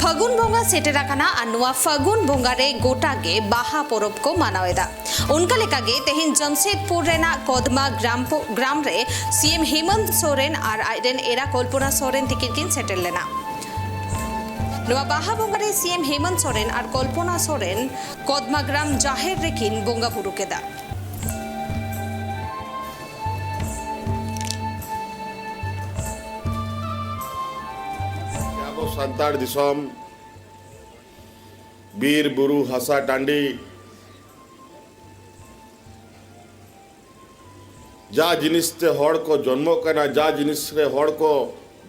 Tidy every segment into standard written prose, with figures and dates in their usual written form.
फागुन बोंगा सेटेर आकाना और नुआ फागुन बोंगा रे गोटा गे बाहा परब को मानावेदा उनका लेका गे तेहिन जमशेदपुर रेना कोदमा ग्राम रे सीएम हेमंत सोरेन और आइडेन एरा कल्पना सोरेन तिकिन सेटेल लेना नुआ बाहा बोंगा रे सीएम हेमंत सोरेन और कल्पना सोरेन कोदमा ग्राम जाहेर रेकिन बोंगा बुरु केदा सान्ताड़ दिसोम बीर बुरु हसा टांडी जा जिनिस ते हड़ को जन्मो कना जा जिनिस रे हड़ को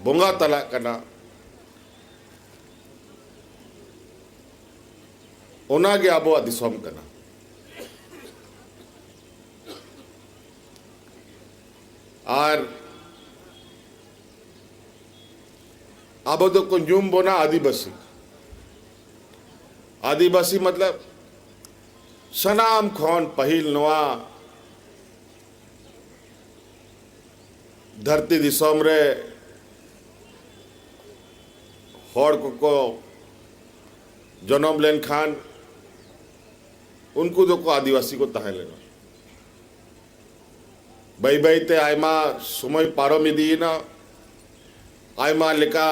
बोंगा तला कना ओनागे आबो दिसोम कना और अब तो कंज्यूम बोना आदिवासी मतलब सनाम खोन पहिल नवा धरती दिसोम रे हड़ को जन्म लेन खान उनको को आदिवासी को तहे लेना बई बई ते आयमा समय पारम इदी ना आयमा लेका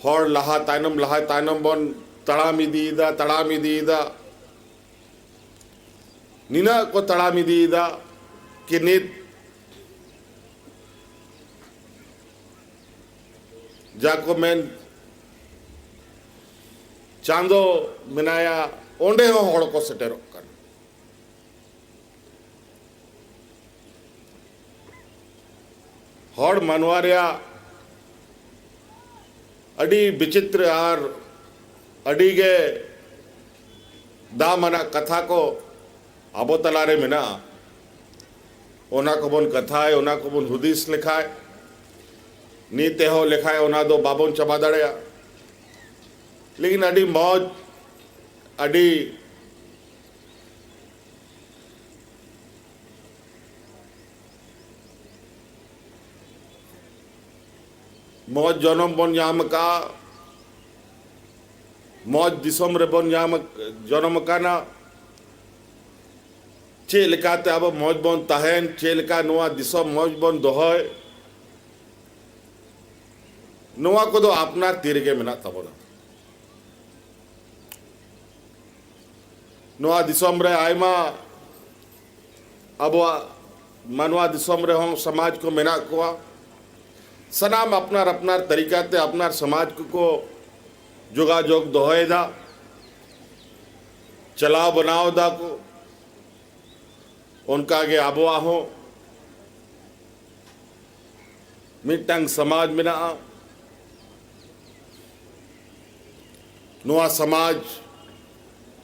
हड़ लहा तायनम बन तड़ाम इदीदा नीना को तड़ाम इदीदा कि नित जाको मेन चांदो मिनाया ओंडे हो हड़ को सेटेरो कर हड़ मनवारिया अड़ी विचित्र और अड़ी गे दामना कथा को आबो तलारे मेना ओना को बन कथा है ओना को बन हुदीस लिखाए नीते हो लिखाए ओना दो बाबोन चबा दड़या लेकिन अड़ी मौज अड़ी मौज जनम बन जाम का मौज दिसम रे बन जाम जनम का ना चे लेकाते अब मौज बन तहन चे लेका नुआ दिसम मौज बन दोहय नुआ को दो अपना तीरगे मेना तबना नुआ दिसम रे आयमा अब मनवा दिसम रे हों समाज को मेना कोआ सनाम अपनार तरीका ते अपनार समाज को जोगाजोग दोहेदा चलाव बनाओ दा को उनका आगे आबोआ हो मिटंग समाज में ना नुआ समाज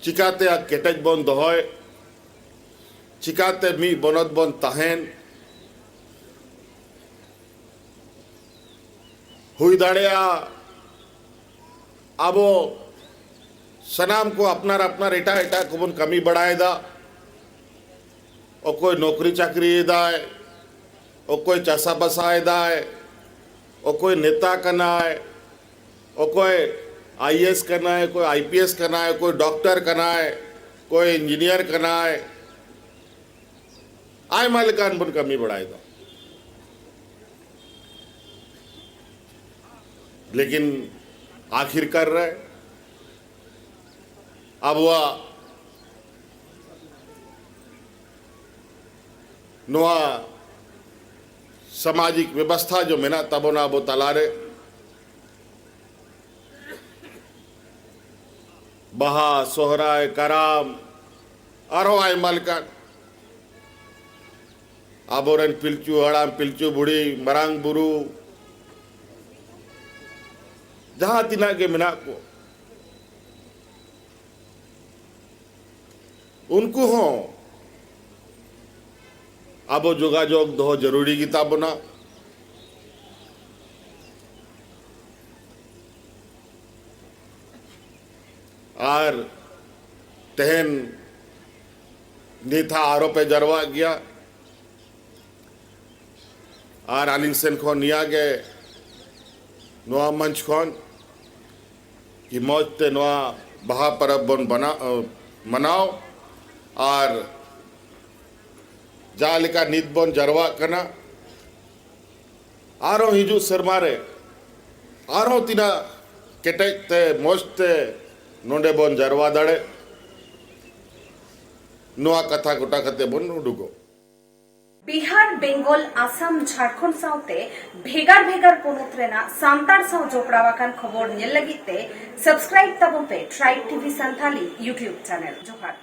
चिकाते आ केटज बन दोहय चिकाते मी बनत बन तहन हुई दाड़िया अब सनाम को अपनार एटा को बन कमी बढ़ाए दा और कोई नौकरी चाकरी दाए और कोई चासा बसाए दाए और कोई नेता करना है और कोई आईएएस करना है कोई आईपीएस करना है कोई डॉक्टर करना है कोई इंजीनियर करना है आय मालिकान बन कमी बढ़ाए दा लेकिन आखिर कर रहे अब वह नुआ सामाजिक व्यवस्था जो मेना तबोना बो तलारे बहा सोहराय कराम आरो आय मालका आबोरन पिलचू हड़ाम पिलचू बुढ़ी मरांग बुरु जहां तिना के मिना को उनको हो अब जोगाजोग दो जरूरी किताब बना और तहन नेता आरोपे जरवा गया और आलिंग सेन खो निया गए नोआ मंच खन कि मौजते नवा बहा परब बन मनाओ और जालिका नीत बन जरवा कना आरो हिजू सरमारे आरो तीना केटेजते मौजते नोंडे बन जरवा दाड़े नवा कथा गोटा कते बन उडुगो बिहार बेंगल आसाम झारखंड साउते भेगार भेगार पोनोत रेना सांतार साउ जोपड़ावाकान खबर नेल लगिते सब्सक्राइब तबन पे tribe TV Santhali YouTube channel जोहार।